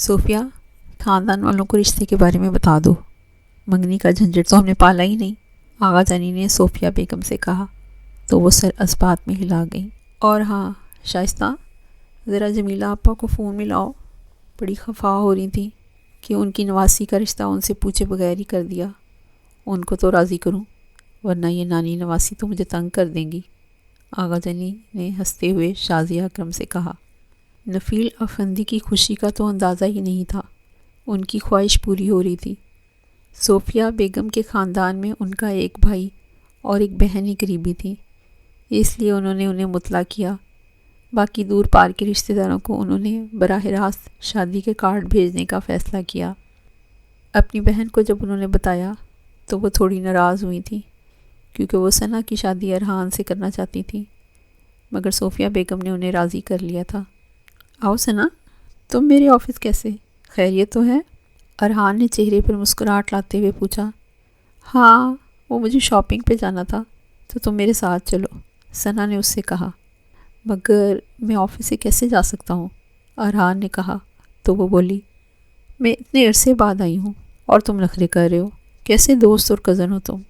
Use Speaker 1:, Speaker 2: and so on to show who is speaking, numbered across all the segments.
Speaker 1: صوفیہ، خاندان والوں کو رشتے کے بارے میں بتا دو، منگنی کا جھنجھٹ تو ہم نے پالا ہی نہیں، آغا جانی نے صوفیہ بیگم سے کہا تو وہ سر اسبات میں ہلا گئیں۔ اور ہاں شائستہ، ذرا جمیلہ آپا کو فون ملاؤ، بڑی خفا ہو رہی تھیں کہ ان کی نواسی کا رشتہ ان سے پوچھے بغیر ہی کر دیا۔ ان کو تو راضی کروں، ورنہ یہ نانی نواسی تو مجھے تنگ کر دیں گی، آغا جانی نے ہنستے ہوئے شازیہ اکرم سے کہا۔ نفیل افندی کی خوشی کا تو اندازہ ہی نہیں تھا، ان کی خواہش پوری ہو رہی تھی۔ صوفیہ بیگم کے خاندان میں ان کا ایک بھائی اور ایک بہن ہی قریبی تھی، اس لیے انہوں نے انہیں مطلع کیا۔ باقی دور پار کے رشتہ داروں کو انہوں نے براہ راست شادی کے کارڈ بھیجنے کا فیصلہ کیا۔ اپنی بہن کو جب انہوں نے بتایا تو وہ تھوڑی ناراض ہوئی تھی، کیونکہ وہ ثنا کی شادی ارحان سے کرنا چاہتی تھی، مگر صوفیہ بیگم نے انہیں راضی کر لیا تھا۔ آؤ ثنا، تم میرے آفس کیسے؟ خیریت تو ہے؟ ارحان نے چہرے پر مسکراہٹ لاتے ہوئے پوچھا۔ ہاں، وہ مجھے شاپنگ پہ جانا تھا تو تم میرے ساتھ چلو، ثنا نے اس سے کہا۔ مگر میں آفس سے کیسے جا سکتا ہوں؟ ارحان نے کہا تو وہ بولی، میں اتنے عرصے بعد آئی ہوں اور تم نخرے کر رہے ہو، کیسے دوست اور کزن ہو تم؟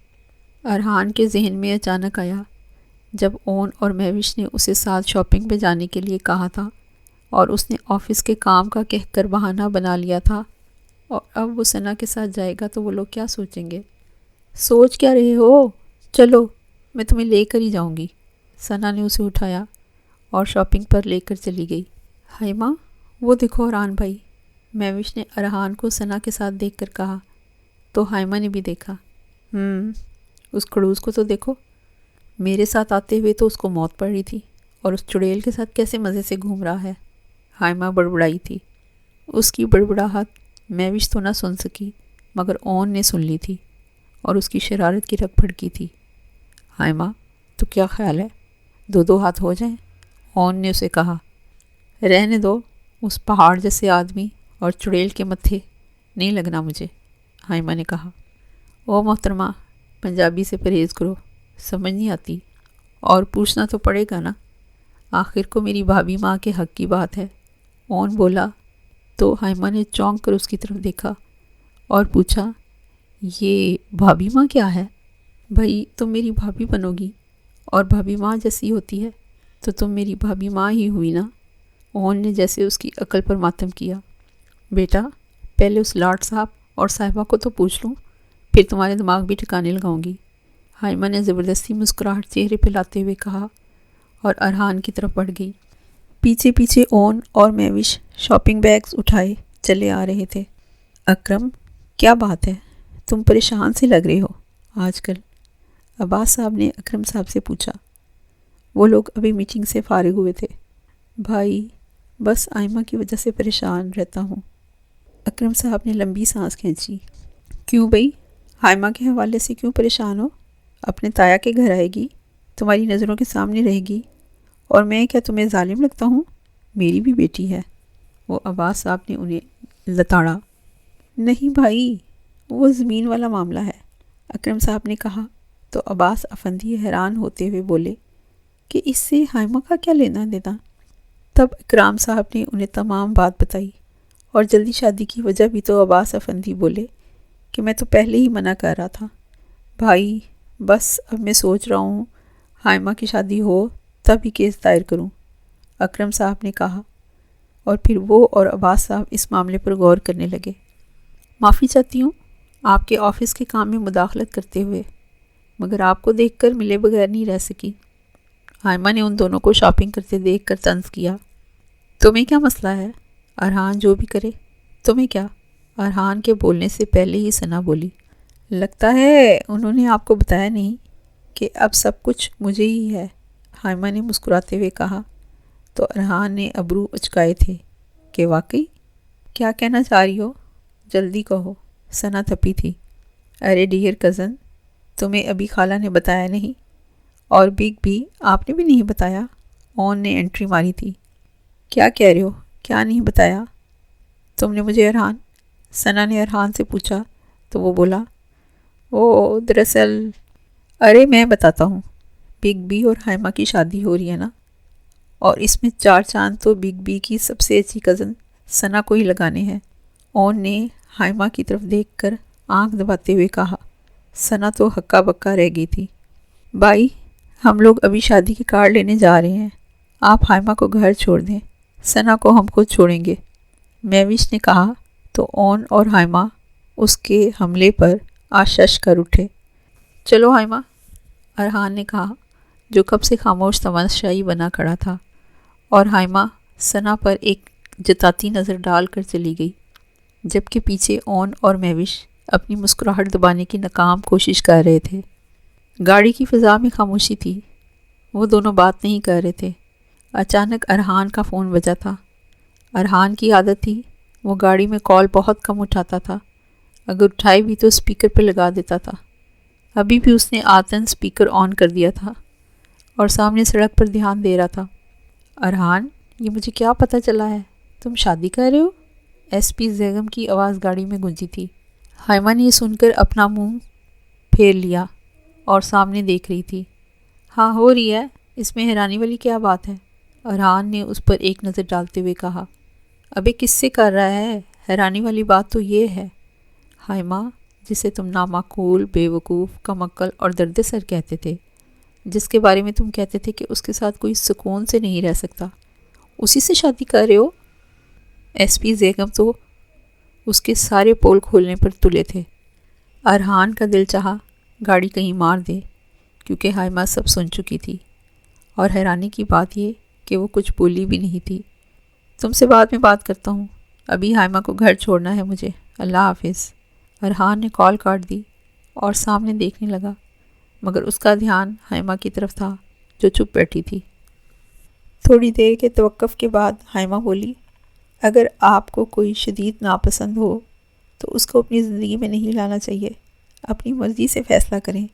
Speaker 1: ارحان کے ذہن میں اچانک آیا جب اون اور مہوش نے اسے ساتھ شاپنگ پہ جانے کے لیے کہا تھا اور اس نے آفس کے کام کا کہہ کر بہانہ بنا لیا تھا، اور اب وہ ثنا کے ساتھ جائے گا تو وہ لوگ کیا سوچیں گے؟ سوچ کیا رہے ہو؟ چلو، میں تمہیں لے کر ہی جاؤں گی۔ ثنا نے اسے اٹھایا اور شاپنگ پر لے کر چلی گئی۔ ہائے ماں، وہ دیکھو ارحان بھائی، مہوش نے ارحان کو ثنا کے ساتھ دیکھ کر کہا تو ہائمہ نے بھی دیکھا۔ اس کھڑوس کو تو دیکھو، میرے ساتھ آتے ہوئے تو اس کو موت پڑ رہی تھی، اور اس چڑیل کے ساتھ کیسے مزے سے گھوم رہا ہے۔ ہائمہ بڑبڑائی تھی۔ اس کی بڑبڑاہٹ مہوش تو نہ سن سکی، مگر اون نے سن لی تھی اور اس کی شرارت کی رگ پھڑکی تھی۔ ہائمہ، تو کیا خیال ہے، دو دو ہاتھ ہو جائیں؟ اون نے اسے کہا۔ رہنے دو، اس پہاڑ جیسے آدمی اور چڑیل کے متھے نہیں لگنا مجھے، ہائمہ نے کہا۔ او محترمہ، پنجابی سے پرہیز کرو، سمجھ نہیں آتی، اور پوچھنا تو پڑے گا نا، آخر کو میری بھابھی ماں کے حق کی بات ہے، اون بولا تو ہائمہ نے چونک کر اس کی طرف دیکھا اور پوچھا، یہ بھابھی ماں کیا ہے؟ بھائی تم میری بھابھی بنو گی اور بھابھی ماں جیسی ہوتی ہے تو تم میری بھابھی ماں ہی ہوئی نا، اون نے جیسے اس کی عقل پر ماتم کیا۔ بیٹا، پہلے اس لاٹ صاحب اور صاحبہ کو تو پوچھ لوں، پھر تمہارے دماغ بھی ٹھکانے لگاؤں گی، ہائمہ نے زبردستی مسکراہٹ چہرے پہ لاتے ہوئے کہا اور ارحان کی طرف بڑھ گئی۔ پیچھے پیچھے اون اور مہوش شاپنگ بیگز اٹھائے چلے آ رہے تھے۔ اکرم، کیا بات ہے، تم پریشان سے لگ رہے ہو آج کل؟ عباس صاحب نے اکرم صاحب سے پوچھا۔ وہ لوگ ابھی میٹنگ سے فارغ ہوئے تھے۔ بھائی، بس آئمہ کی وجہ سے پریشان رہتا ہوں۔ اکرم صاحب نے لمبی سانس کھینچی۔ کیوں بھائی، آئمہ کے حوالے سے کیوں پریشان ہو؟ اپنے تایا کے گھر آئے گی، تمہاری نظروں کے سامنے رہے گی، اور میں کیا تمہیں ظالم لگتا ہوں؟ میری بھی بیٹی ہے۔ وہ عباس صاحب نے انہیں لتاڑا۔ نہیں بھائی، وہ زمین والا معاملہ ہے، اکرم صاحب نے کہا تو عباس افندی حیران ہوتے ہوئے بولے کہ اس سے ہائمہ کا کیا لینا دینا؟ تب اکرام صاحب نے انہیں تمام بات بتائی، اور جلدی شادی کی وجہ بھی تو عباس افندی بولے کہ میں تو پہلے ہی منع کر رہا تھا۔ بھائی بس اب میں سوچ رہا ہوں ہائمہ کی شادی ہو تب ہی کیس دائر کروں، اکرم صاحب نے کہا، اور پھر وہ اور عباس صاحب اس معاملے پر غور کرنے لگے۔ معافی چاہتی ہوں آپ کے آفس کے کام میں مداخلت کرتے ہوئے، مگر آپ کو دیکھ کر ملے بغیر نہیں رہ سکی۔ ہائمہ نے ان دونوں کو شاپنگ کرتے دیکھ کر طنز کیا۔ تمہیں کیا مسئلہ ہے؟ ارحان جو بھی کرے، تمہیں کیا؟ ارحان کے بولنے سے پہلے ہی ثنا بولی۔ لگتا ہے انہوں نے آپ کو بتایا نہیں کہ اب سب کچھ مجھے ہی ہے، ہائمہ نے مسکراتے ہوئے کہا تو ارحان نے ابرو اچکائے تھے کہ واقعی؟ کیا کہنا چاہ رہی ہو؟ جلدی کہو، ثنا تھپی تھی۔ ارے ڈیئر کزن، تمہیں ابھی خالہ نے بتایا نہیں، اور بگ بھی آپ نے بھی نہیں بتایا، اون نے انٹری ماری تھی۔ کیا کہہ رہے ہو، کیا نہیں بتایا تم نے مجھے ارحان؟ ثنا نے ارحان سے پوچھا تو وہ بولا، او دراصل، ارے میں بتاتا ہوں، بگ بی اور ہائمہ کی شادی ہو رہی ہے نا، اور اس میں چار چاند تو بگ بی کی سب سے اچھی کزن ثنا کو ہی لگانے ہیں۔ اون نے ہائمہ کی طرف دیکھ کر آنکھ دباتے ہوئے کہا۔ ثنا تو ہکا بکا رہ گئی تھی۔ بھائی، ہم لوگ ابھی شادی کے کارڈ لینے جا رہے ہیں، آپ ہائمہ کو گھر چھوڑ دیں، ثنا کو ہم خود چھوڑیں گے، مہوش نے کہا تو اون اور ہائمہ اس کے حملے پر آشش کر اٹھے۔ چلو ہائمہ، ارحان نے کہا، جو کب سے خاموش تماشائی بنا کھڑا تھا، اور ہائمہ ثنا پر ایک جتاتی نظر ڈال کر چلی گئی، جبکہ پیچھے اون اور مہوش اپنی مسکراہٹ دبانے کی ناکام کوشش کر رہے تھے۔ گاڑی کی فضا میں خاموشی تھی، وہ دونوں بات نہیں کر رہے تھے۔ اچانک ارحان کا فون بجا تھا۔ ارحان کی عادت تھی، وہ گاڑی میں کال بہت کم اٹھاتا تھا، اگر اٹھائی بھی تو اسپیکر پہ لگا دیتا تھا۔ ابھی بھی اس نے آتن اسپیکر آن کر دیا تھا اور سامنے سڑک پر دھیان دے رہا تھا۔ ارحان، یہ مجھے کیا پتہ چلا ہے، تم شادی کر رہے ہو؟ ایس پی بیگم کی آواز گاڑی میں گونجی تھی۔ ہائمہ نے یہ سن کر اپنا منہ پھیر لیا اور سامنے دیکھ رہی تھی۔ ہاں، ہو رہی ہے، اس میں حیرانی والی کیا بات ہے؟ ارحان نے اس پر ایک نظر ڈالتے ہوئے کہا۔ ابے کس سے کر رہا ہے؟ حیرانی والی بات تو یہ ہے، ہائمہ، جسے تم نامعقول، بے وقوف، کم عقل اور درد سر کہتے تھے، جس کے بارے میں تم کہتے تھے کہ اس کے ساتھ کوئی سکون سے نہیں رہ سکتا، اسی سے شادی کر رہے ہو؟ ایس پی بیگم تو اس کے سارے پول کھولنے پر تلے تھے۔ ارحان کا دل چاہا گاڑی کہیں مار دے، کیونکہ ہائمہ سب سن چکی تھی، اور حیرانی کی بات یہ کہ وہ کچھ بولی بھی نہیں تھی۔ تم سے بعد میں بات کرتا ہوں، ابھی ہائمہ کو گھر چھوڑنا ہے مجھے، اللہ حافظ۔ ارحان نے کال کاٹ دی اور سامنے دیکھنے لگا، مگر اس کا دھیان ہائمہ کی طرف تھا جو چپ بیٹھی تھی۔ تھوڑی دیر کے توقف کے بعد ہائمہ بولی، اگر آپ کو کوئی شدید ناپسند ہو تو اس کو اپنی زندگی میں نہیں لانا چاہیے، اپنی مرضی سے فیصلہ کریں،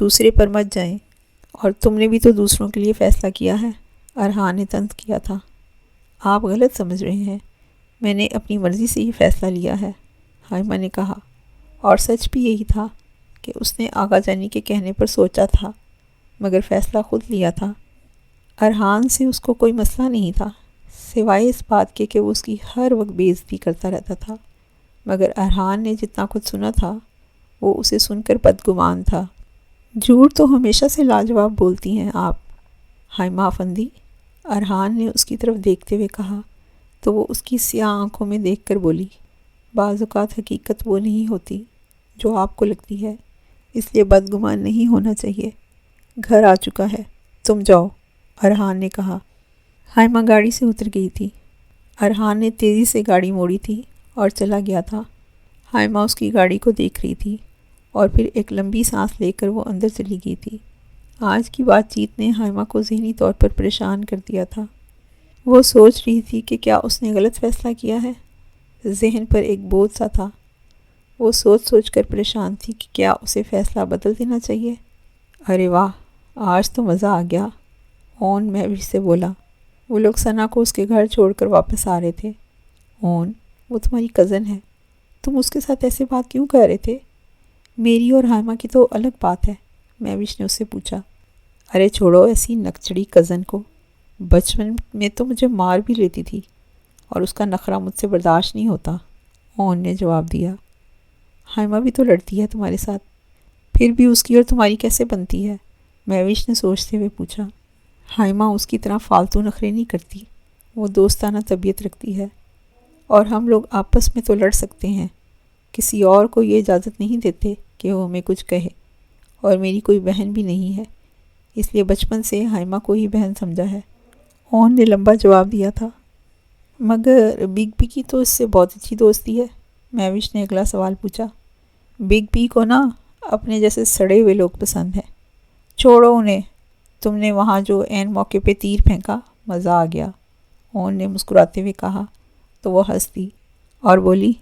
Speaker 1: دوسرے پر مت جائیں، اور تم نے بھی تو دوسروں کے لیے فیصلہ کیا ہے، ارحان نے طنز کیا تھا۔ آپ غلط سمجھ رہے ہیں، میں نے اپنی مرضی سے یہ فیصلہ لیا ہے، ہائمہ نے کہا، اور سچ بھی یہی تھا کہ اس نے آغا جانی کے کہنے پر سوچا تھا، مگر فیصلہ خود لیا تھا۔ ارحان سے اس کو کوئی مسئلہ نہیں تھا، سوائے اس بات کے کہ وہ اس کی ہر وقت بے عزتی کرتا رہتا تھا، مگر ارحان نے جتنا کچھ سنا تھا وہ اسے سن کر بدگمان تھا۔ جھوٹ تو ہمیشہ سے لاجواب بولتی ہیں آپ، ہائمہ افندی، ارحان نے اس کی طرف دیکھتے ہوئے کہا، تو وہ اس کی سیاہ آنکھوں میں دیکھ کر بولی، بعض اوقات حقیقت وہ نہیں ہوتی جو آپ کو لگتی ہے، اس لیے بدگمان نہیں ہونا چاہیے۔ گھر آ چکا ہے، تم جاؤ، ارحان نے کہا۔ ہائمہ گاڑی سے اتر گئی تھی۔ ارحان نے تیزی سے گاڑی موڑی تھی اور چلا گیا تھا۔ ہائمہ اس کی گاڑی کو دیکھ رہی تھی اور پھر ایک لمبی سانس لے کر وہ اندر چلی گئی تھی۔ آج کی بات چیت نے ہائمہ کو ذہنی طور پر پریشان کر دیا تھا۔ وہ سوچ رہی تھی کہ کیا اس نے غلط فیصلہ کیا ہے، ذہن پر ایک بوجھ سا تھا۔ وہ سوچ سوچ کر پریشان تھی کہ کیا اسے فیصلہ بدل دینا چاہیے۔ ارے واہ، آج تو مزہ آ گیا، اون مہوش سے بولا۔ وہ لوگ ثنا کو اس کے گھر چھوڑ کر واپس آ رہے تھے۔ اون، وہ تمہاری کزن ہے، تم اس کے ساتھ ایسے بات کیوں کر رہے تھے؟ میری اور ہائمہ کی تو الگ بات ہے، مہوش نے اس سے پوچھا۔ ارے چھوڑو ایسی نکچڑی کزن کو، بچپن میں تو مجھے مار بھی لیتی تھی اور اس کا نخرہ مجھ سے برداشت نہیں ہوتا، اون نے جواب دیا۔ ہائمہ بھی تو لڑتی ہے تمہارے ساتھ، پھر بھی اس کی اور تمہاری کیسے بنتی ہے؟ مہوش نے سوچتے ہوئے پوچھا۔ ہائمہ اس کی طرح فالتو نخرے نہیں کرتی، وہ دوستانہ طبیعت رکھتی ہے، اور ہم لوگ آپس میں تو لڑ سکتے ہیں، کسی اور کو یہ اجازت نہیں دیتے کہ وہ ہمیں کچھ کہے، اور میری کوئی بہن بھی نہیں ہے، اس لیے بچپن سے ہائمہ کو ہی بہن سمجھا ہے، اون نے لمبا جواب دیا تھا۔ مگر بگ بی کی تو اس سے بہت اچھی دوستی ہے، مہوش نے اگلا سوال پوچھا۔ بگ بی کو نا اپنے جیسے سڑے ہوئے لوگ پسند ہیں، چھوڑو انہیں، تم نے وہاں جو عین موقع پہ تیر پھینکا، مزہ آ گیا، اون نے مسکراتے ہوئے کہا، تو وہ ہنس دی اور بولی،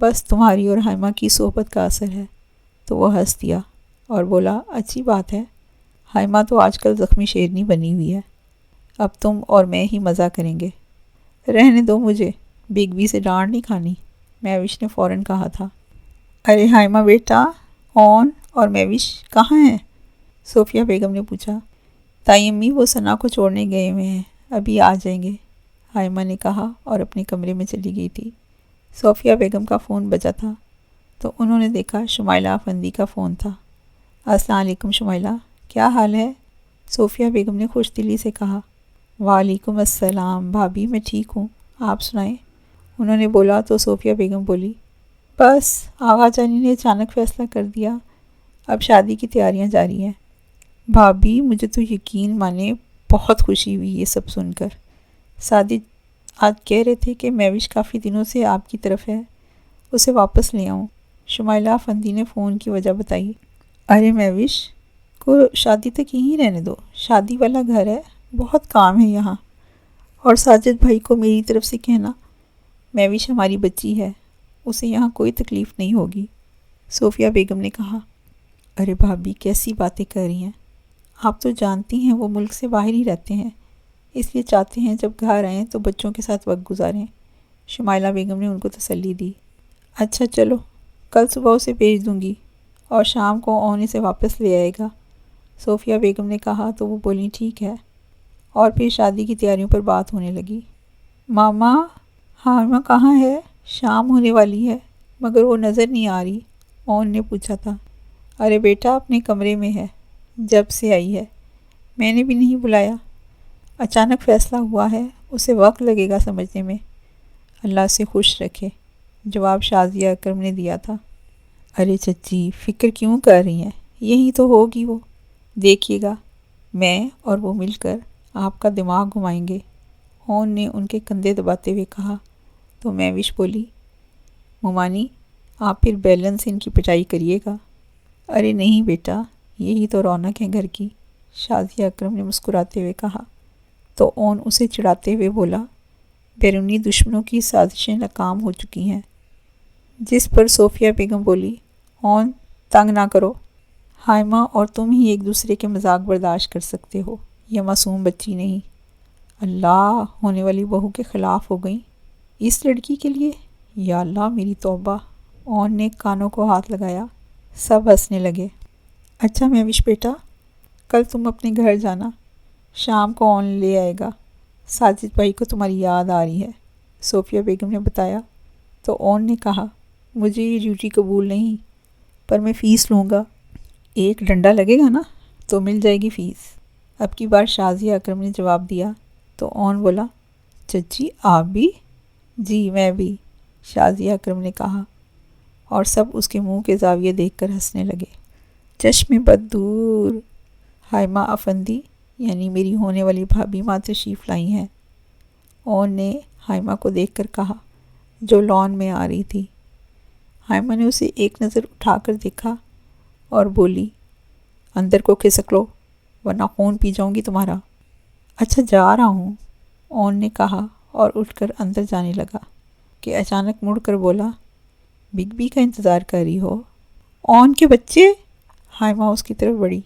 Speaker 1: بس تمہاری اور ہائمہ کی صحبت کا اثر ہے، تو وہ ہنس دیا اور بولا، اچھی بات ہے، ہائمہ تو آج کل زخمی شیرنی بنی ہوئی ہے، اب تم اور میں ہی مزہ کریں گے۔ رہنے دو مجھے، بگ بی سے ڈانٹ نہیں کھانی، مہوش نے فوراً کہا تھا۔ ارے ہائمہ بیٹا، اون اور مہوش کہاں ہیں؟ صوفیہ بیگم نے پوچھا۔ تائی امی وہ ثنا کو چھوڑنے گئے ہوئے ہیں، ابھی آ جائیں گے، حائمہ نے کہا اور اپنے کمرے میں چلی گئی تھی۔ صوفیہ بیگم کا فون بجا تھا تو انہوں نے دیکھا شمائلہ افندی کا فون تھا۔ السلام علیکم شمائلہ، کیا حال ہے؟ صوفیہ بیگم نے خوش دلی سے کہا۔ وعلیکم السلام بھابھی، میں ٹھیک ہوں، آپ سنائیں؟ انہوں نے بولا تو صوفیہ بیگم بولی، بس آغا جانی نے اچانک فیصلہ کر دیا، اب شادی کی تیاریاں جاری ہیں۔ بھابھی مجھے تو یقین مانے بہت خوشی ہوئی یہ سب سن کر۔ ساجد آج کہہ رہے تھے کہ مہوش کافی دنوں سے آپ کی طرف ہے، اسے واپس لے آؤں۔ شمائلہ افندی نے فون کی وجہ بتائی۔ ارے مہوش کو شادی تک یہیں رہنے دو، شادی والا گھر ہے، بہت کام ہے یہاں۔ اور ساجد بھائی کو میری طرف سے کہنا، مہوش ہماری بچی ہے، اسے یہاں کوئی تکلیف نہیں ہوگی۔ صوفیہ بیگم نے کہا۔ ارے بھابھی کیسی باتیں کر رہی ہیں، آپ تو جانتی ہیں وہ ملک سے باہر ہی رہتے ہیں، اس لیے چاہتے ہیں جب گھر آئیں تو بچوں کے ساتھ وقت گزاریں۔ شمائلہ بیگم نے ان کو تسلی دی۔ اچھا چلو، کل صبح اسے بھیج دوں گی اور شام کو اون اسے واپس لے آئے گا۔ صوفیہ بیگم نے کہا تو وہ بولی ٹھیک ہے، اور پھر شادی کی تیاریوں پر بات ہونے لگی۔ ماما حائمہ کہاں ہے؟ شام ہونے والی ہے مگر وہ نظر نہیں آ رہی، اون نے پوچھا تھا۔ ارے بیٹا اپنے کمرے میں ہے، جب سے آئی ہے، میں نے بھی نہیں بلایا، اچانک فیصلہ ہوا ہے، اسے وقت لگے گا سمجھنے میں۔ اللہ سے خوش رکھے، جواب شازیہ اکرم نے دیا تھا۔ ارے چچی فکر کیوں کر رہی ہیں، یہی تو ہوگی وہ، دیکھیے گا میں اور وہ مل کر آپ کا دماغ گھمائیں گے، اون نے ان کے کندھے دباتے ہوئے کہا۔ تو مہوش بولی، ممانی آپ پھر بیلنس ان کی پٹائی کریے گا۔ ارے نہیں بیٹا، یہی تو رونق ہے گھر کی، شازیہ اکرم نے مسکراتے ہوئے کہا۔ تو اون اسے چڑھاتے ہوئے بولا، بیرونی دشمنوں کی سازشیں ناکام ہو چکی ہیں، جس پر صوفیہ بیگم بولی، اون تنگ نہ کرو، حائمہ اور تم ہی ایک دوسرے کے مذاق برداشت کر سکتے ہو، یہ معصوم بچی نہیں۔ اللہ، ہونے والی بہو کے خلاف ہو گئی اس لڑکی کے لیے، یا اللہ میری توبہ۔ اون نے کانوں کو ہاتھ لگایا، سب ہنسنے لگے۔ اچھا مہوش بیٹا، کل تم اپنے گھر جانا، شام کو اون لے آئے گا، ساجد بھائی کو تمہاری یاد آ رہی ہے، صوفیہ بیگم نے بتایا۔ تو اون نے کہا، مجھے یہ ڈیوٹی قبول نہیں، پر میں فیس لوں گا۔ ایک ڈنڈا لگے گا نا تو مل جائے گی فیس، اب کی بار شازیہ اکرم نے جواب دیا۔ تو اون بولا، چچی آپ بھی؟ جی میں بھی، شازیہ اکرم نے کہا، اور سب اس کے منہ کے زاویے دیکھ کر ہنسنے لگے۔ چشم بد دور، حائمہ افندی یعنی میری ہونے والی بھابھی ماں تشریف لائی ہیں، اون نے حائمہ کو دیکھ کر کہا، جو لان میں آ رہی تھی۔ حائمہ نے اسے ایک نظر اٹھا کر دیکھا اور بولی، اندر کو کھسک لو ورنہ خون پی جاؤں گی تمہارا۔ اچھا جا رہا ہوں، اون نے کہا اور اٹھ کر اندر جانے لگا کہ اچانک مڑ کر بولا، بگ بی کا انتظار کر رہی ہو؟ اون کے بچے؟ حائمہ اس کی طرف بڑھی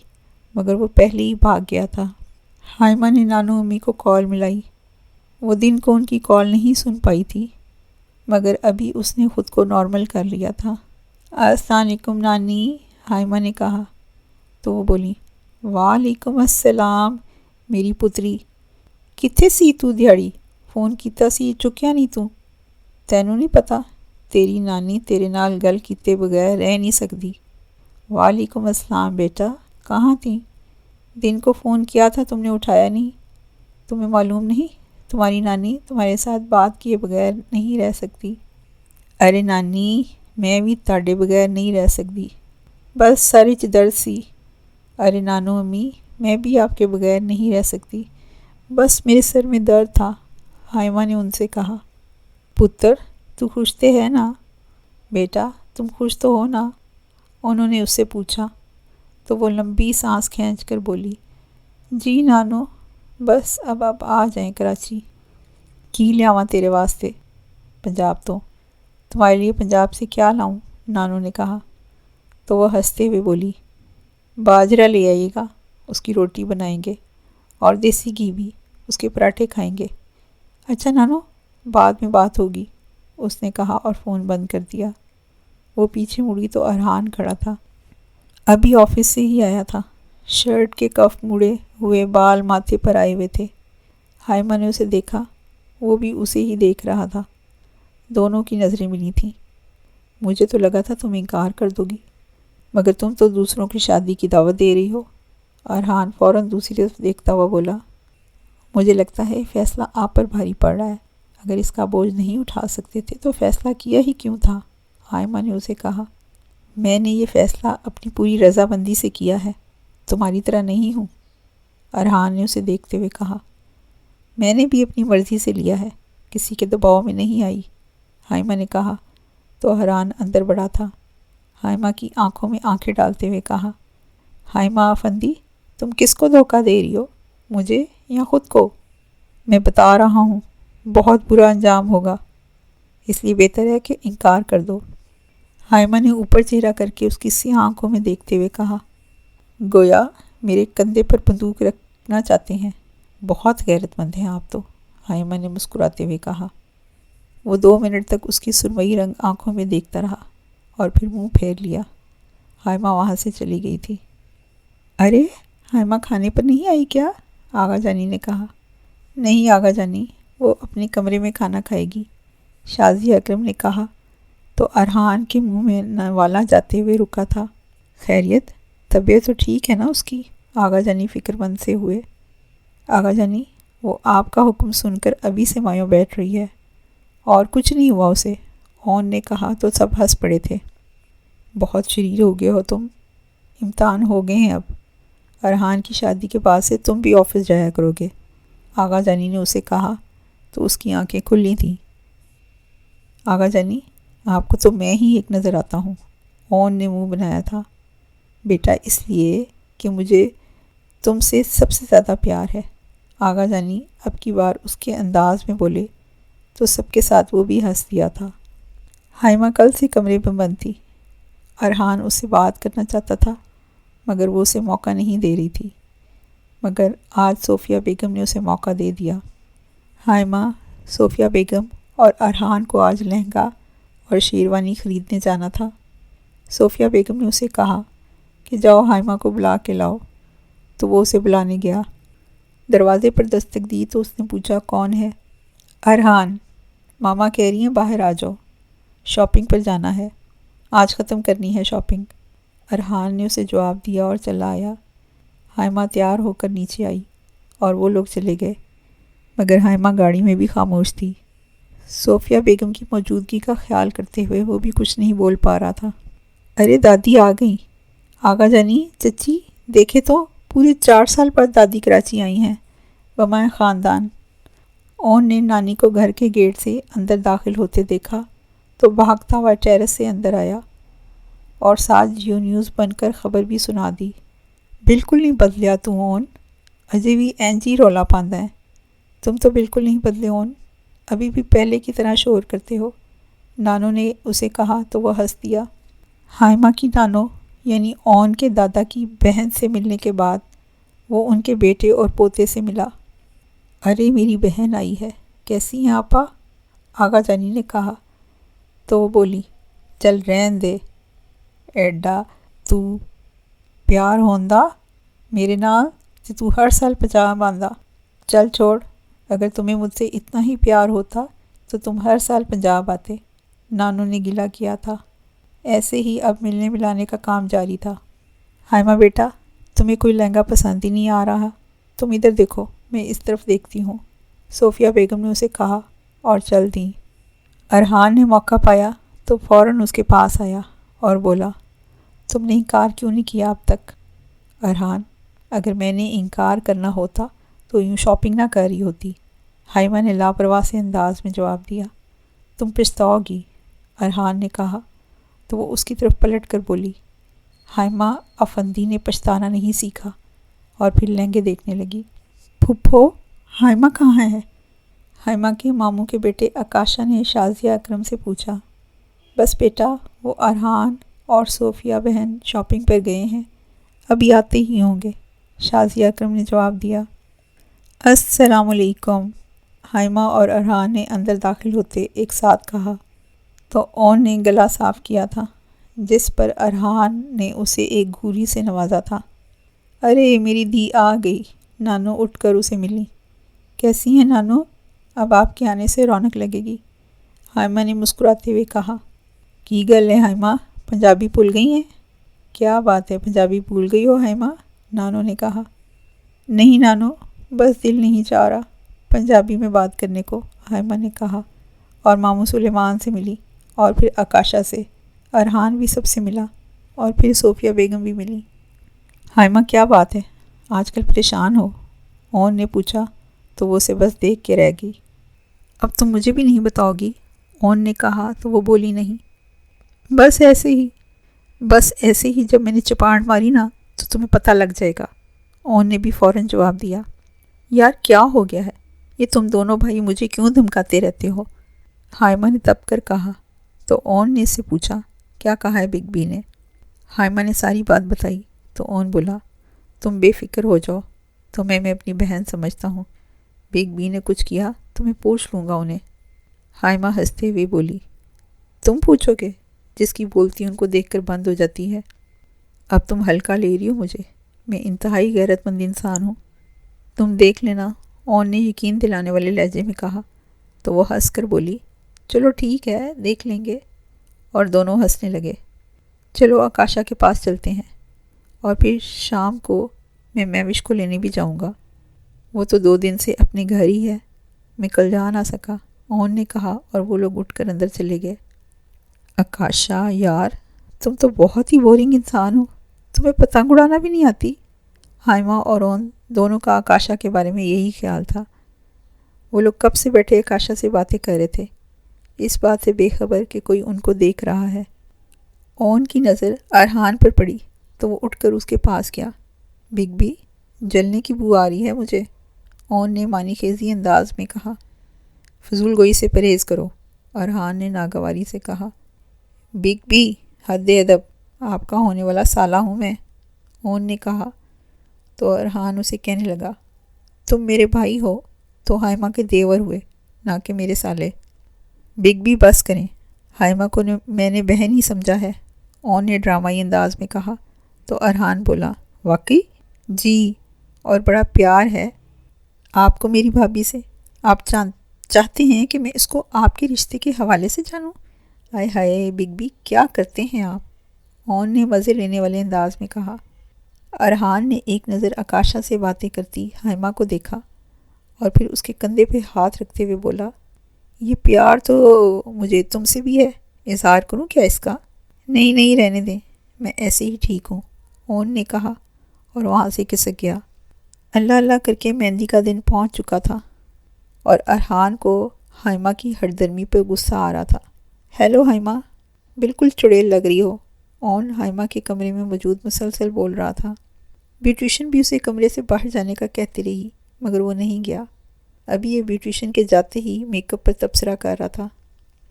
Speaker 1: مگر وہ پہلے ہی بھاگ گیا تھا۔ حائمہ نے نانو امی کو کال ملائی، وہ دن کو ان کی کال نہیں سن پائی تھی مگر ابھی اس نے خود کو نارمل کر لیا تھا۔ السلام علیکم نانی، حائمہ نے کہا تو وہ بولی، وعلیکم السلام میری پتری، کتھے سی تو دیہڑی، فون کیتا سی چکیا نہیں تو؟ تینوں نہیں پتا تیری نانی تیرے نال گل کیتے بغیر رہ نہیں سکتی۔ وعلیکم السلام بیٹا، کہاں تھی؟ دن کو فون کیا تھا تم نے اٹھایا نہیں، تمہیں معلوم نہیں تمہاری نانی تمہارے ساتھ بات کیے بغیر نہیں رہ سکتی؟ ارے نانی میں بھی تاڑے بغیر نہیں رہ سکتی، بس سارے چ درد سی۔ ارے نانو امی میں بھی آپ کے بغیر نہیں رہ سکتی، بس میرے سر میں درد تھا، حائمہ نے ان سے کہا۔ پتر تو خوش تے ہے نا؟ بیٹا تم خوش تو ہو نا؟ انہوں نے اس سے پوچھا تو وہ لمبی سانس کھینچ کر بولی، جی نانو، بس اب آپ آ جائیں کراچی۔ کی لیاواں تیرے واسطے؟ پنجاب تو۔ تمہارے لیے پنجاب سے کیا لاؤں؟ نانو نے کہا تو وہ ہنستے ہوئے بولی، باجرہ لے آئیے گا، اس کی روٹی بنائیں گے اور دیسی گھی بھی، اس کے پراٹھے کھائیں گے۔ اچھا نانو بعد میں بات ہوگی، اس نے کہا اور فون بند کر دیا۔ وہ پیچھے مڑی تو ارحان کھڑا تھا، ابھی آفس سے ہی آیا تھا، شرٹ کے کف مڑے ہوئے، بال ماتھے پر آئے ہوئے تھے۔ حائمہ نے اسے دیکھا وہ بھی اسے ہی دیکھ رہا تھا۔ دونوں کی نظریں ملی تھیں۔ مجھے تو لگا تھا تم انکار کر دو گی، مگر تم تو دوسروں کی شادی کی دعوت دے رہی ہو۔ ارحان فوراً دوسری طرف دیکھتا ہوا بولا، مجھے لگتا ہے فیصلہ آپ پر بھاری پڑ رہا ہے۔ اگر اس کا بوجھ نہیں اٹھا سکتے تھے تو فیصلہ کیا ہی کیوں تھا؟ حائمہ نے اسے کہا، میں نے یہ فیصلہ اپنی پوری رضامندی سے کیا ہے، تمہاری طرح نہیں ہوں۔ ارحان نے اسے دیکھتے ہوئے کہا، میں نے بھی اپنی مرضی سے لیا ہے، کسی کے دباؤ میں نہیں آئی۔ حائمہ نے کہا تو ارحان اندر بڑھا تھا۔ حائمہ کی آنکھوں میں آنکھیں ڈالتے ہوئے کہا، حائمہ افندی، تم کس کو دھوکہ دے رہی ہو، مجھے یا خود کو؟ میں بتا رہا ہوں بہت برا انجام ہوگا، اس لیے بہتر ہے کہ انکار کر دو۔ حائمہ نے اوپر چہرہ کر کے اس کی سیاہ آنکھوں میں دیکھتے ہوئے کہا، گویا میرے کندھے پر بندوق رکھنا چاہتے ہیں، بہت غیرت مند ہیں آپ تو۔ حائمہ نے مسکراتے ہوئے کہا۔ وہ 2 منٹ تک اس کی سرمئی رنگ آنکھوں میں دیکھتا رہا اور پھر منہ پھیر لیا۔ حائمہ وہاں سے چلی گئی تھی۔ ارے حائمہ کھانے پر نہیں آئی کیا؟ آغا جانی نے کہا۔ نہیں آغا جانی، وہ اپنے کمرے میں کھانا کھائے گی، شازیہ اکرم نے کہا تو ارحان کے منہ میں نوالا جاتے ہوئے رکا تھا۔ خیریت، طبیعت تو ٹھیک ہے نا اس کی؟ آغا جانی فکر مند سے ہوئے۔ آغا جانی، وہ آپ کا حکم سن کر ابھی سے مایوں بیٹھ رہی ہے، اور کچھ نہیں ہوا اسے، اون نے کہا تو سب ہنس پڑے تھے۔ بہت شریر ہو گئے ہو تم، امتحان ہو گئے ہیں اب، ارحان کی شادی کے بعد سے تم بھی آفس جایا کرو گے، آغا جانی نے اسے کہا تو اس کی آنکھیں کھلی تھیں۔ آغا جانی، آپ کو تو میں ہی ایک نظر آتا ہوں، اون نے منہ بنایا تھا۔ بیٹا اس لیے کہ مجھے تم سے سب سے زیادہ پیار ہے، آغا جانی اب کی بار اس کے انداز میں بولے تو سب کے ساتھ وہ بھی ہنس دیا تھا۔ حائمہ کل سے کمرے میں بند تھی۔ ارحان اس سے بات کرنا چاہتا تھا مگر وہ اسے موقع نہیں دے رہی تھی، مگر آج صوفیہ بیگم نے اسے موقع دے دیا۔ حائمہ، صوفیہ بیگم اور ارحان کو آج لہنگا اور شیروانی خریدنے جانا تھا۔ صوفیہ بیگم نے اسے کہا کہ جاؤ حائمہ کو بلا کے لاؤ، تو وہ اسے بلانے گیا۔ دروازے پر دستک دی تو اس نے پوچھا، کون ہے؟ ارحان، ماما کہہ رہی ہیں باہر آ جاؤ، شاپنگ پر جانا ہے، آج ختم کرنی ہے شاپنگ۔ ارحان نے اسے جواب دیا اور چلا آیا۔ حائمہ تیار ہو کر نیچے آئی اور وہ لوگ چلے گئے، مگر حائمہ گاڑی میں بھی خاموش تھی۔ صوفیہ بیگم کی موجودگی کا خیال کرتے ہوئے وہ بھی کچھ نہیں بول پا رہا تھا۔ ارے دادی آ گئیں، آغا جانی، چچی دیکھے تو پورے 4 سال بعد دادی کراچی آئی ہیں بمائے خاندان۔ اون نے نانی کو گھر کے گیٹ سے اندر داخل ہوتے دیکھا تو بھاگتا ہوا ٹیرس سے اندر آیا اور ساتھ جیو نیوز بن کر خبر بھی سنا دی۔ بالکل نہیں بدلیا تو اون، اجے بھی اینج ہی رولا پاندا ہے، تم تو بالکل نہیں بدلے اون، ابھی بھی پہلے کی طرح شور کرتے ہو، نانو نے اسے کہا تو وہ ہنس دیا۔ حائمہ کی نانو یعنی اون کے دادا کی بہن سے ملنے کے بعد وہ ان کے بیٹے اور پوتے سے ملا۔ ارے میری بہن آئی ہے، کیسی ہیں آپا؟ آغا جانی نے کہا تو وہ بولی، چل رہن دے ایڈا تو پیار ہوندا میرے نال تے تو ہر سال پجامہ باندھا، چل چھوڑ، اگر تمہیں مجھ سے اتنا ہی پیار ہوتا تو تم ہر سال پنجاب آتے، نانو نے گلہ کیا تھا۔ ایسے ہی اب ملنے ملانے کا کام جاری تھا۔ حائمہ بیٹا، تمہیں کوئی لہنگا پسند ہی نہیں آ رہا، تم ادھر دیکھو، میں اس طرف دیکھتی ہوں، صوفیہ بیگم نے اسے کہا اور چل دیں۔ ارحان نے موقع پایا تو فوراً اس کے پاس آیا اور بولا، تم نے انکار کیوں نہیں کیا اب تک؟ ارحان، اگر میں نے انکار کرنا ہوتا تو یوں شاپنگ نہ کر رہی ہوتی، حائمہ نے لاپرواہ سے انداز میں جواب دیا۔ تم پچھتاؤ گی، ارحان نے کہا تو وہ اس کی طرف پلٹ کر بولی۔ حائمہ افندی نے پچھتانا نہیں سیکھا اور پھر لہنگے دیکھنے لگی۔ پھپھو، حائمہ کہاں ہے؟ حائمہ کے ماموں کے بیٹے آکاشا نے شازیہ اکرم سے پوچھا۔ بس بیٹا، وہ ارحان اور صوفیہ بہن شاپنگ پر گئے ہیں، ابھی آتے ہی ہوں گے، شازیہ اکرم نے جواب دیا۔ السلام علیکم، حائمہ اور ارحان نے اندر داخل ہوتے ایک ساتھ کہا تو اون نے گلا صاف کیا تھا جس پر ارحان نے اسے ایک گھوری سے نوازا تھا۔ ارے میری دھی آ گئی، نانو اٹھ کر اسے ملی۔ کیسی ہیں نانو؟ اب آپ کے آنے سے رونق لگے گی، ہائمہ نے مسکراتے ہوئے کہا۔ کی گل ہے ہائمہ، پنجابی بھول گئی ہیں؟ کیا بات ہے، پنجابی بھول گئی ہو ہائمہ؟ نانو نے کہا۔ نہیں نانو، بس دل نہیں چاہ رہا پنجابی میں بات کرنے کو، ہائمہ نے کہا، اور ماموں سلیمان سے ملی، اور پھر آکاشا سے، ارحان بھی سب سے ملا، اور پھر صوفیہ بیگم بھی ملی۔ ہائمہ کیا بات ہے، آج کل پریشان ہو؟ اون نے پوچھا تو وہ اسے بس دیکھ کے رہ گئی۔ اب تم مجھے بھی نہیں بتاؤ گی؟ اون نے کہا تو وہ بولی نہیں۔ بس ایسے ہی جب میں نے چپاڑ ماری نا تو تمہیں پتہ لگ جائے گا، اون نے بھی فوراً جواب دیا۔ یار کیا ہو گیا ہے، یہ تم دونوں بھائی مجھے کیوں دھمکاتے رہتے ہو؟ ہائمہ نے تب کر کہا۔ تو اون نے اس سے پوچھا، کیا کہا ہے بگ بی نے؟ ہائمہ نے ساری بات بتائی تو اون بولا، تم بے فکر ہو جاؤ، تمہیں میں اپنی بہن سمجھتا ہوں، بگ بی نے کچھ کیا تو میں پوچھ لوں گا انہیں۔ ہائمہ ہنستے ہوئے بولی، تم پوچھو گے؟ جس کی بولتی ان کو دیکھ کر بند ہو جاتی ہے۔ اب تم ہلکا لے رہی ہو مجھے، میں انتہائی غیرت مند انسان ہوں، تم دیکھ لینا، اون نے یقین دلانے والے لہجے میں کہا۔ تو وہ ہنس کر بولی، چلو ٹھیک ہے، دیکھ لیں گے، اور دونوں ہنسنے لگے۔ چلو آکاشا کے پاس چلتے ہیں، اور پھر شام کو میں میوش کو لینے بھی جاؤں گا، وہ تو 2 دن سے اپنے گھر ہی ہے، میں کل جا نہ سکا، اون نے کہا، اور وہ لوگ اٹھ کر اندر چلے گئے۔ آکاشا یار، تم تو بہت ہی بورنگ انسان ہو، تمہیں پتنگ اڑانا بھی نہیں آتی؟ ہائمہ اور اون دونوں کا آکاشا کے بارے میں یہی خیال تھا۔ وہ لوگ کب سے بیٹھے آکاشا سے باتیں کر رہے تھے، اس بات سے بے خبر کہ کوئی ان کو دیکھ رہا ہے۔ اون کی نظر ارحان پر پڑی تو وہ اٹھ کر اس کے پاس گیا۔ بگ بی، جلنے کی بو آ رہی ہے مجھے، اون نے معنی خیزی انداز میں کہا۔ فضول گوئی سے پرہیز کرو، ارحان نے ناگواری سے کہا۔ بگ بی، حد ادب، آپ کا ہونے والا سالہ ہوں میں، اون نے کہا۔ تو ارحان اسے کہنے لگا، تم میرے بھائی ہو تو ہائمہ کے دیور ہوئے، نہ کہ میرے سالے۔ بگ بی بس کریں، ہائمہ کو میں نے بہن ہی سمجھا ہے، اون نے ڈرامائی انداز میں کہا۔ تو ارحان بولا، واقعی؟ جی، اور بڑا پیار ہے آپ کو میری بھابھی سے، آپ چاہتے ہیں کہ میں اس کو آپ کے رشتے کے حوالے سے جانوں؟ ہائے ہائے بگ بی، کیا کرتے ہیں آپ، اون نے مزے لینے والے انداز میں کہا۔ ارحان نے ایک نظر آکاشا سے باتیں کرتی ہائمہ کو دیکھا، اور پھر اس کے کندھے پہ ہاتھ رکھتے ہوئے بولا، یہ پیار تو مجھے تم سے بھی ہے، اظہار کروں کیا اس کا؟ نہیں رہنے دیں، میں ایسے ہی ٹھیک ہوں، اون نے کہا، اور وہاں سے کھسک گیا۔ اللہ اللہ کر کے مہندی کا دن پہنچ چکا تھا، اور ارحان کو ہائمہ کی ہردرمی پہ غصہ آ رہا تھا۔ ہیلو ہائمہ، بالکل چڑیل لگ رہی ہو، اون ہائمہ کے کمرے میں موجود مسلسل بول رہا تھا۔ بیوٹیشن بھی اسے کمرے سے باہر جانے کا کہتی رہی، مگر وہ نہیں گیا۔ ابھی یہ بیوٹیشن کے جاتے ہی میک اپ پر تبصرہ کر رہا تھا۔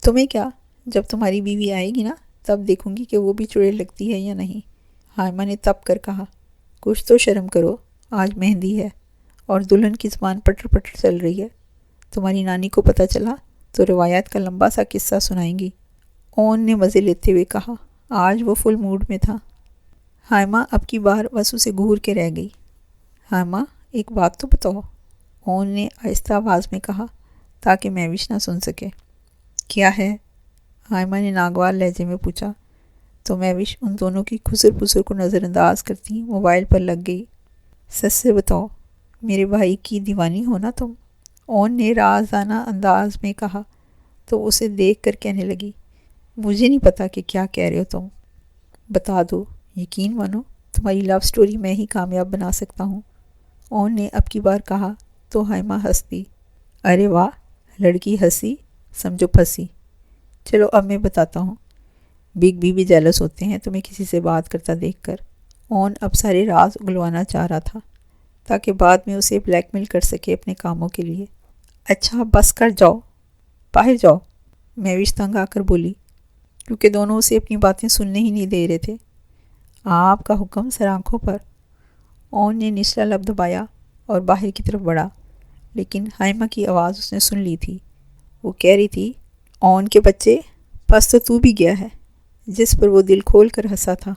Speaker 1: تمہیں کیا، جب تمہاری بیوی آئے گی نا تب دیکھوں گی کہ وہ بھی چڑیل لگتی ہے یا نہیں، ہائمہ نے تب کر کہا۔ کچھ تو شرم کرو، آج مہندی ہے، اور دلہن کی زبان پٹر پٹر چل رہی ہے، تمہاری نانی کو پتہ چلا تو روایات کا لمبا سا قصہ سنائیں گی، اون نے مزے لیتے ہوئے کہا۔ آج وہ فل موڈ میں تھا۔ ہائمہ اب کی بار بس اسے گھور کے رہ گئی۔ ہائمہ، ایک بات تو بتاؤ، اون نے آہستہ آواز میں کہا تاکہ میوش نہ سن سکے۔ کیا ہے؟ ہائمہ نے ناگوار لہجے میں پوچھا۔ تو میوش ان دونوں کی خسر پسر کو نظر انداز کرتی موبائل پر لگ گئی۔ سچ سے بتاؤ، میرے بھائی کی دیوانی ہو نا تم، اون نے رازانہ انداز میں کہا، تو اسے دیکھ کر کہنے لگی، مجھے نہیں پتا کہ کیا کہہ رہے ہو تم، بتا دو، یقین مانو، تمہاری لو سٹوری میں ہی کامیاب بنا سکتا ہوں، اون نے اب کی بار کہا۔ تو ہائمہ ہنس دی۔ ارے واہ، لڑکی ہنسی سمجھو پھنسی، چلو اب میں بتاتا ہوں۔ بگ بی بھی جیلس ہوتے ہیں تمہیں کسی سے بات کرتا دیکھ کر، اون اب سارے راز اگلوانا چاہ رہا تھا تاکہ بعد میں اسے بلیک میل کر سکے اپنے کاموں کے لیے۔ اچھا بس کر جاؤ، باہر جاؤ، میوش تنگ آ کر بولی، کیونکہ دونوں اسے اپنی باتیں سننے ہی نہیں دے رہے تھے۔ آپ کا حکم سر آنکھوں پر، اون نے نچلا لب دبایا اور باہر کی طرف بڑھا، لیکن ہائمہ کی آواز اس نے سن لی تھی۔ وہ کہہ رہی تھی، اون کے بچے، بس تو بھی گیا ہے، جس پر وہ دل کھول کر ہنسا تھا۔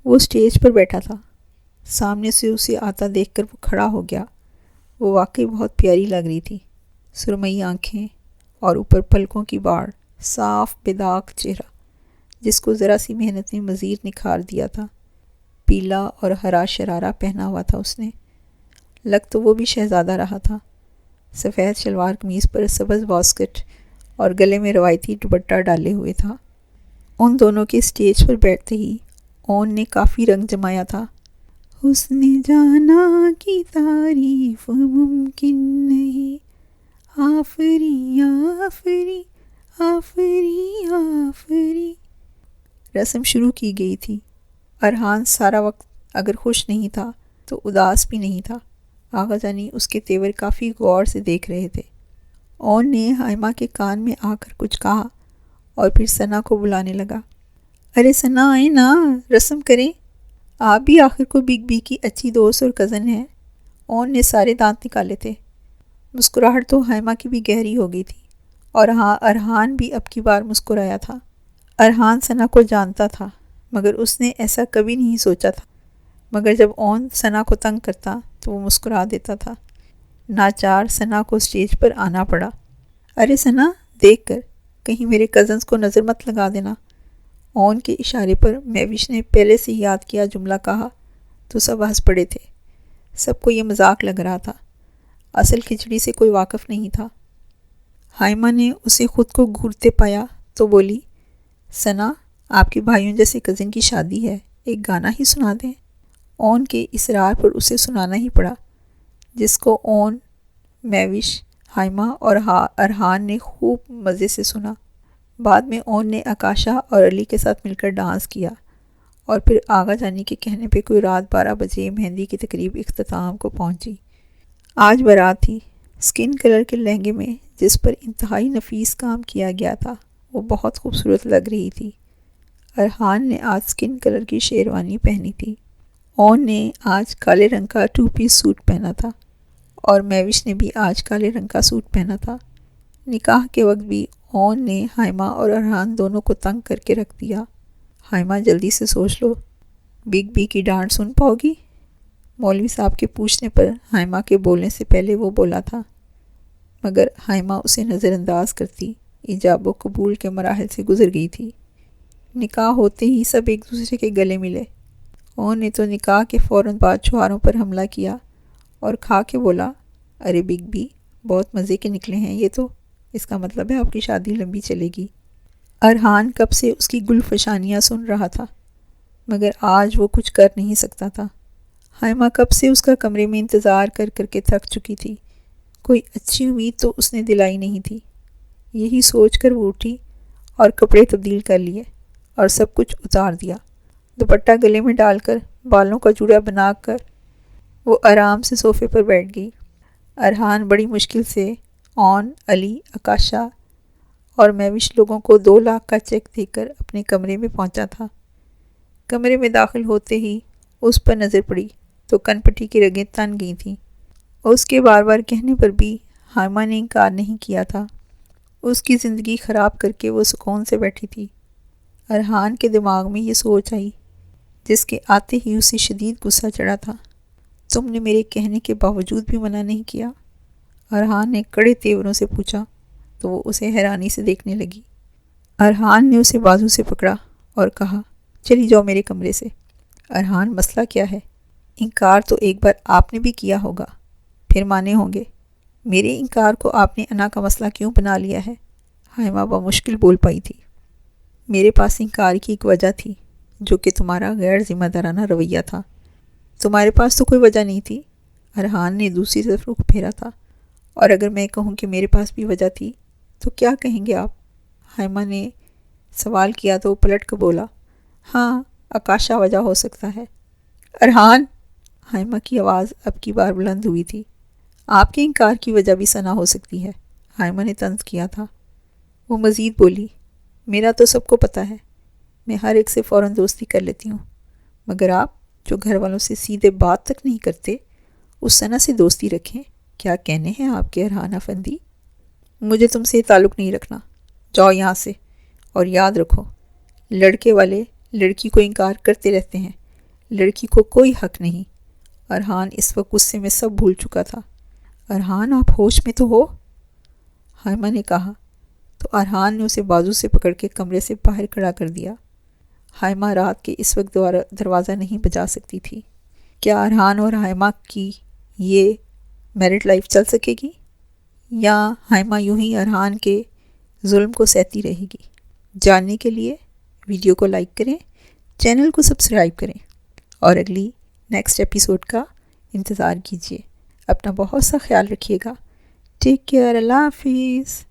Speaker 1: وہ اسٹیج پر بیٹھا تھا، سامنے سے اسے آتا دیکھ کر وہ کھڑا ہو گیا۔ وہ واقعی بہت پیاری لگ رہی تھی، سرمئی آنکھیں اور اوپر پلکوں کی باڑ، صاف بے داغ چہرہ جس کو ذرا سی محنت نے مزید نکھار دیا تھا۔ پیلا اور ہرا شرارہ پہنا ہوا تھا اس نے، لگ تو وہ بھی شہزادہ رہا تھا۔ سفید شلوار قمیض پر سبز واسکٹ اور گلے میں روایتی دوپٹہ ڈالے ہوئے تھا۔ ان دونوں کے اسٹیج پر بیٹھتے ہی اون نے کافی رنگ جمایا تھا۔ حسن جانا کی تعریف ممکن نہیں، آفری آفری آفری آفری۔ رسم شروع کی گئی تھی۔ ارحان سارا وقت اگر خوش نہیں تھا تو اداس بھی نہیں تھا۔ آغا جانی اس کے تیور کافی غور سے دیکھ رہے تھے۔ اون نے حائمہ کے کان میں آ کر کچھ کہا اور پھر ثنا کو بلانے لگا۔ ارے ثنا آئیں نا، رسم کریں، آپ بھی آخر کو بگ بی کی اچھی دوست اور کزن ہیں۔ اون نے سارے دانت نکالے تھے۔ مسکراہٹ تو حائمہ کی بھی گہری ہو گئی تھی، اور ہاں ارحان بھی اب کی بار مسکرایا تھا۔ ارحان ثنا کو جانتا تھا، مگر اس نے ایسا کبھی نہیں سوچا تھا، مگر جب اون ثنا کو تنگ کرتا تو وہ مسکرا دیتا تھا۔ ناچار ثنا کو اسٹیج پر آنا پڑا۔ ارے ثنا، دیکھ کر کہیں میرے کزنز کو نظر مت لگا دینا۔ اون کے اشارے پر مہوش نے پہلے سے یاد کیا جملہ کہا تو سب ہنس پڑے تھے۔ سب کو یہ مذاق لگ رہا تھا، اصل کھچڑی سے کوئی واقف نہیں تھا۔ حائمہ نے اسے خود کو گھورتے پایا تو بولی، ثنا، آپ کے بھائیوں جیسے کزن کی شادی ہے، ایک گانا ہی سنا دیں۔ اون کے اصرار پر اسے سنانا ہی پڑا، جس کو اون، مہوش، حائمہ اور ارحان نے خوب مزے سے سنا۔ بعد میں اون نے آکاشا اور علی کے ساتھ مل کر ڈانس کیا، اور پھر آغا جانی کے کہنے پہ کوئی رات 12 بجے مہندی کی تقریب اختتام کو پہنچی۔ آج بارات تھی۔ اسکن کلر کے لہنگے میں جس پر انتہائی نفیس کام کیا گیا تھا وہ بہت خوبصورت لگ رہی تھی۔ ارحان نے آج اسکن کلر کی شیروانی پہنی تھی۔ اون نے آج کالے رنگ کا 2 پیس سوٹ پہنا تھا، اور مہوش نے بھی آج کالے رنگ کا سوٹ پہنا تھا۔ نکاح کے وقت بھی اون نے حائمہ اور ارحان دونوں کو تنگ کر کے رکھ دیا۔ حائمہ، جلدی سے سوچ لو، بگ بی کی ڈانٹ سن پاؤ گی؟ مولوی صاحب کے پوچھنے پر حائمہ کے بولنے سے پہلے وہ بولا تھا، مگر حائمہ اسے نظر انداز کرتی ایجاب و قبول کے مراحل سے گزر گئی تھی۔ نکاح ہوتے ہی سب ایک دوسرے کے گلے ملے۔ اون نے تو نکاح کے فوراً بعد چھواروں پر حملہ کیا اور کھا کے بولا، ارے بگ بی، بہت مزے کے نکلے ہیں یہ تو، اس کا مطلب ہے آپ کی شادی لمبی چلے گی۔ ارحان کب سے اس کی گل فشانیاں سن رہا تھا، مگر آج وہ کچھ کر نہیں سکتا تھا۔ حائمہ کب سے اس کا کمرے میں انتظار کر کر کے تھک چکی تھی، کوئی اچھی امید تو اس نے دلائی نہیں تھی۔ یہی سوچ کر وہ اٹھی اور کپڑے تبدیل کر لیے اور سب کچھ اتار دیا۔ دوپٹہ گلے میں ڈال کر، بالوں کا جوڑا بنا کر وہ آرام سے صوفے پر بیٹھ گئی۔ ارحان بڑی مشکل سے اون، علی، آکاشا اور مہوش لوگوں کو 2 لاکھ کا چیک دے کر اپنے کمرے میں پہنچا تھا۔ کمرے میں داخل ہوتے ہی اس پر نظر پڑی تو کن پٹی کی رگیں تن گئی تھیں۔ اس کے بار بار کہنے پر بھی حائمہ نے انکار نہیں کیا تھا۔ اس کی زندگی خراب کر کے وہ سکون سے بیٹھی تھی۔ ارحان کے دماغ میں یہ سوچ آئی، جس کے آتے ہی اسے شدید غصہ چڑھا تھا، تم نے میرے کہنے کے باوجود بھی منع نہیں کیا؟ ارحان نے کڑے تیوروں سے پوچھا تو وہ اسے حیرانی سے دیکھنے لگی۔ ارحان نے اسے بازو سے پکڑا اور کہا، چلی جاؤ میرے کمرے سے۔ ارحان، مسئلہ کیا ہے؟ انکار تو ایک بار آپ نے بھی کیا ہوگا، پھر مانے ہوں گے۔ میرے انکار کو آپ نے انا کا مسئلہ کیوں بنا لیا ہے؟ حائمہ بمشکل بول پائی تھی۔ میرے پاس انکار کی ایک وجہ تھی، جو کہ تمہارا غیر ذمہ دارانہ رویہ تھا۔ تمہارے پاس تو کوئی وجہ نہیں تھی۔ ارحان نے دوسری طرف رخ پھیرا تھا۔ اور اگر میں کہوں کہ میرے پاس بھی وجہ تھی تو کیا کہیں گے آپ؟ حائمہ نے سوال کیا تو وہ پلٹ کر بولا، ہاں، آکاشا وجہ ہو سکتا ہے۔ ارحان! حائمہ کی آواز اب کی بار بلند ہوئی تھی۔ آپ کے انکار کی وجہ بھی ثنا ہو سکتی ہے، حائمہ نے طنز کیا تھا۔ وہ مزید بولی، میرا تو سب کو پتہ ہے، میں ہر ایک سے فوراً دوستی کر لیتی ہوں، مگر آپ جو گھر والوں سے سیدھے بات تک نہیں کرتے، اس ثنا سے دوستی رکھیں، کیا کہنے ہیں آپ کے ارحان افندی؟ مجھے تم سے تعلق نہیں رکھنا، جاؤ یہاں سے، اور یاد رکھو، لڑکے والے لڑکی کو انکار کرتے رہتے ہیں، لڑکی کو کوئی حق نہیں۔ ارحان اس وقت غصے میں سب بھول چکا تھا۔ ارحان، آپ ہوش میں تو ہو؟ حائمہ نے کہا تو ارحان نے اسے بازو سے پکڑ کے کمرے سے باہر کھڑا کر دیا۔ حائمہ رات کے اس وقت دروازہ نہیں بجا سکتی تھی۔ کیا ارحان اور حائمہ کی یہ میرڈ لائف چل سکے گی، یا حائمہ یوں ہی ارحان کے ظلم کو سہتی رہے گی؟ جاننے کے لیے ویڈیو کو لائک کریں، چینل کو سبسکرائب کریں اور اگلی نیکسٹ ایپیسوڈ کا انتظار کیجیے۔ اپنا بہت سا خیال رکھیے گا۔ ٹیک کیئر، اللہ حافظ۔